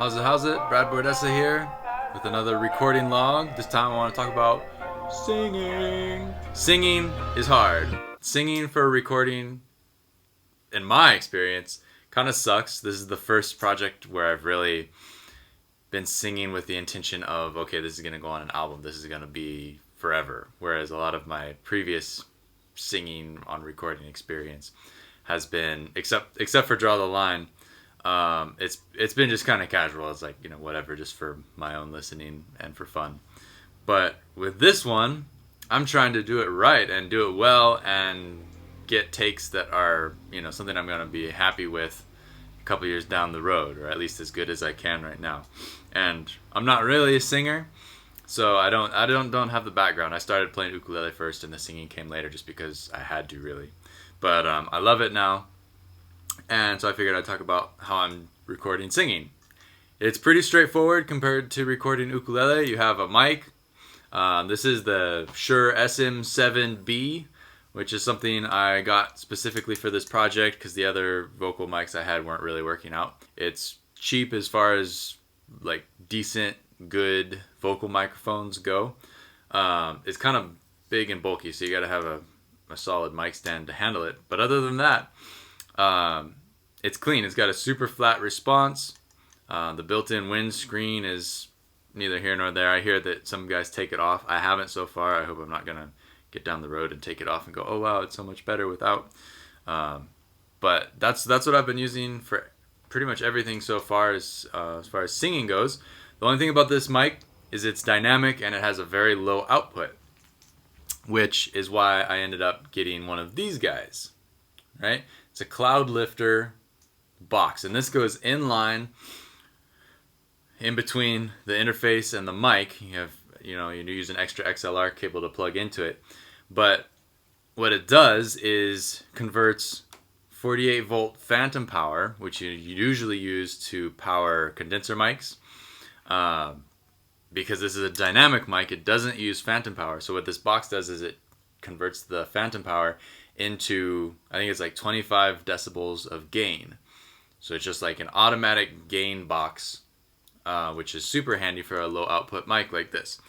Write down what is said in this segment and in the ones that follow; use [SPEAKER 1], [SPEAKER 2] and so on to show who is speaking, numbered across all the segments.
[SPEAKER 1] How's it? Brad Bordessa here with another recording log. This time I want to talk about singing. Singing is hard. Singing for a recording, in my experience, kind of sucks. This is the first project where I've really been singing with the intention of, okay, this is going to go on an album. This is going to be forever. Whereas a lot of my previous singing on recording experience has been, except for Draw the Line, it's been just kind of casual. It's like, whatever, just for my own listening and for fun. But with this one, I'm trying to do it right and do it well and get takes that are, something I'm going to be happy with a couple years down the road, or at least as good as I can right now. And I'm not really a singer, so I don't have the background. I started playing ukulele first, and the singing came later, just because I had to, really. But I love it now. And so I figured I'd talk about how I'm recording singing. It's pretty straightforward compared to recording ukulele. You have a mic. This is the Shure SM7B, which is something I got specifically for this project because the other vocal mics I had weren't really working out. It's cheap as far as like decent, good vocal microphones go. It's kind of big and bulky, so you got to have a solid mic stand to handle it. But other than that, it's clean. It's got a super flat response. The built-in windscreen is neither here nor there. I hear that some guys take it off. I haven't so far. I hope I'm not gonna get down the road and take it off and go, oh wow, it's so much better without. But that's what I've been using for pretty much everything so far as far as singing goes. The only thing about this mic is it's dynamic and it has a very low output, which is why I ended up getting one of these guys. Right? It's a Cloudlifter box, and this goes in line in between the interface and the mic. You have, you use an extra XLR cable to plug into it, but what it does is converts 48 volt phantom power, which you usually use to power condenser mics. Because this is a dynamic mic, it doesn't use phantom power. So what this box does is it converts the phantom power into, I think it's like 25 decibels of gain. So it's just like an automatic gain box, which is super handy for a low output mic like this.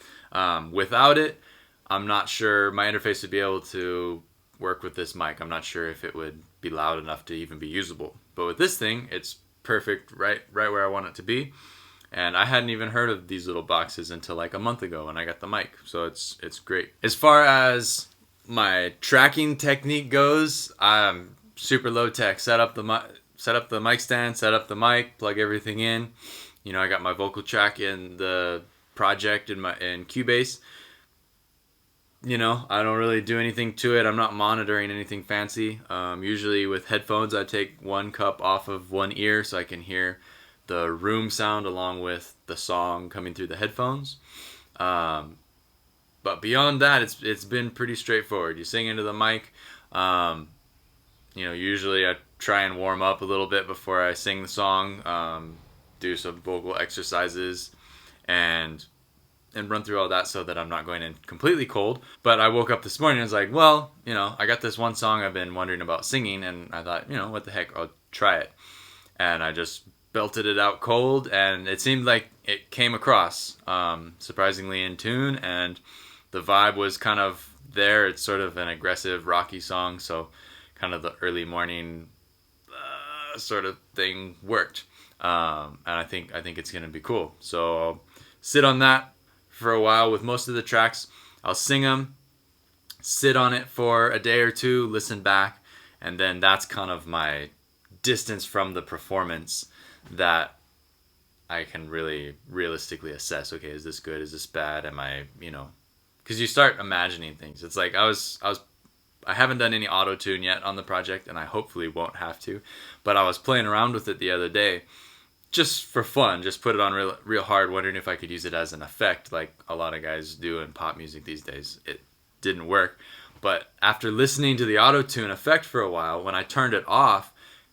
[SPEAKER 1] Without it, I'm not sure my interface would be able to work with this mic. I'm not sure if it would be loud enough to even be usable. But with this thing, it's perfect, right where I want it to be. And I hadn't even heard of these little boxes until like a month ago when I got the mic. So it's great. As far as my tracking technique goes, I'm super low tech. Set up the mic stand, set up the mic, plug everything in. I got my vocal track in the project in Cubase. I don't really do anything to it. I'm not monitoring anything fancy. Usually with headphones, I take one cup off of one ear so I can hear the room sound along with the song coming through the headphones. But beyond that, it's been pretty straightforward. You sing into the mic. Usually I try and warm up a little bit before I sing the song. Do some vocal exercises and run through all that so that I'm not going in completely cold. But I woke up this morning and was like, well, I got this one song I've been wondering about singing, and I thought, what the heck, I'll try it. And I just belted it out cold, and it seemed like it came across surprisingly in tune, and the vibe was kind of there. It's sort of an aggressive rocky song, so kind of the early morning sort of thing worked. And I think it's gonna be cool. So I'll sit on that for a while with most of the tracks. I'll sing them, sit on it for a day or two, listen back, and then that's kind of my distance from the performance that I can really realistically assess. Okay, is this good? Is this bad? Am I, because you start imagining things. It's like I haven't done any auto tune yet on the project, and I hopefully won't have to. But I was playing around with it the other day, just for fun. Just put it on real hard, wondering if I could use it as an effect, like a lot of guys do in pop music these days. It didn't work, but after listening to the auto tune effect for a while, when I turned it off,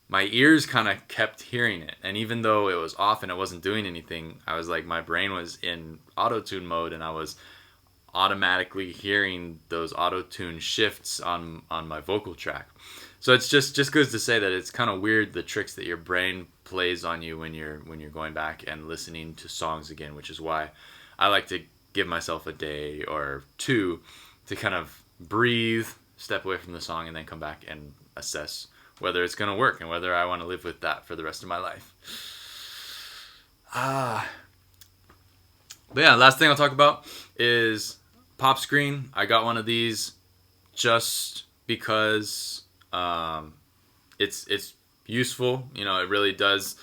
[SPEAKER 1] my ears kind of kept hearing it. And even though it was off and it wasn't doing anything, I was like, my brain was in auto tune mode, and I was automatically hearing those auto-tune shifts on my vocal track. So it's just goes to say that it's kind of weird, the tricks that your brain plays on you when you're going back and listening to songs again, which is why I like to give myself a day or two to kind of breathe, step away from the song, and then come back and assess whether it's going to work and whether I want to live with that for the rest of my life. But yeah, last thing I'll talk about is pop screen. I got one of these just because it's useful. You know, it really does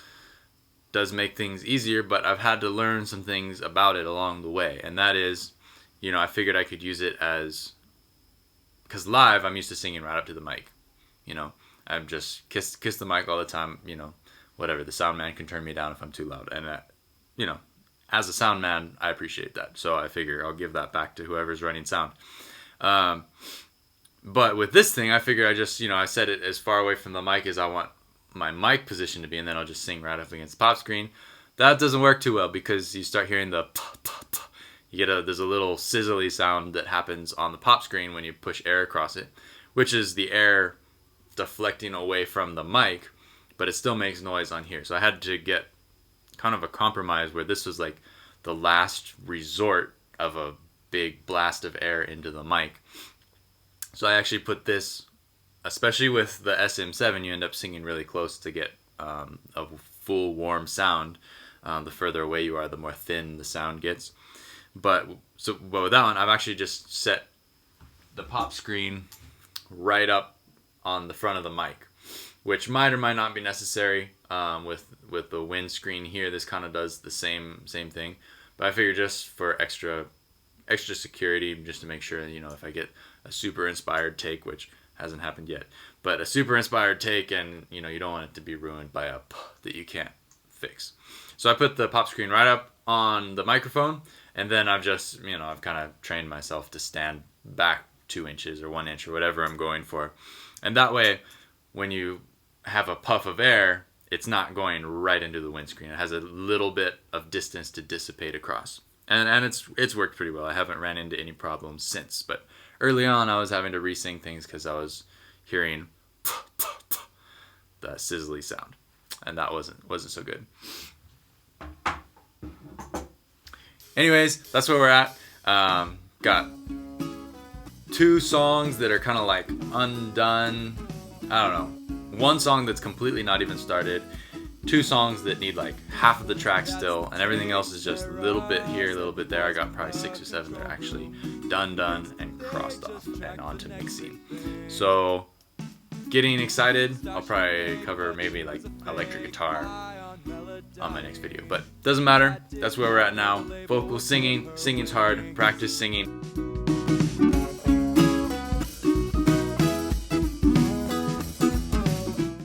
[SPEAKER 1] make things easier, but I've had to learn some things about it along the way. And that is, you know, I figured I could use it as, because live I'm used to singing right up to the mic. You know, I'm just kiss the mic all the time. You know, whatever, the sound man can turn me down if I'm too loud. And you know, as a sound man, I appreciate that. So I figure I'll give that back to whoever's running sound. But with this thing, I figure I just, you know, I set it as far away from the mic as I want my mic position to be, and then I'll just sing right up against the pop screen. That doesn't work too well because you start hearing the you get there's a little sizzly sound that happens on the pop screen when you push air across it, which is the air deflecting away from the mic, but it still makes noise on here. So I had to get kind of a compromise where this was like the last resort of a big blast of air into the mic. So I actually put this, especially with the SM7, you end up singing really close to get a full warm sound. The further away you are, the more thin the sound gets. But with that one, I've actually just set the pop screen right up on the front of the mic, which might or might not be necessary. With the windscreen here, this kind of does the same thing. But I figure just for extra security, just to make sure, you know, if I get a super inspired take, which hasn't happened yet, but a super inspired take, and you know, you don't want it to be ruined by a that you can't fix. So I put the pop screen right up on the microphone, and then I've just, you know, I've kind of trained myself to stand back 2 inches or 1 inch or whatever I'm going for. And that way, when you have a puff of air, it's not going right into the windscreen. It has a little bit of distance to dissipate across. And it's worked pretty well. I haven't ran into any problems since. But early on, I was having to re-sing things because I was hearing the sizzly sound. And that wasn't so good. Anyways, that's where we're at. Got 2 songs that are kind of like undone. I don't know. 1 song that's completely not even started. 2 songs that need like half of the track still, and everything else is just a little bit here, a little bit there. I got probably 6 or 7 that are actually done, and crossed off and onto mixing. So, getting excited. I'll probably cover maybe like electric guitar on my next video, but doesn't matter. That's where we're at now. Vocal singing. Singing's hard. Practice singing.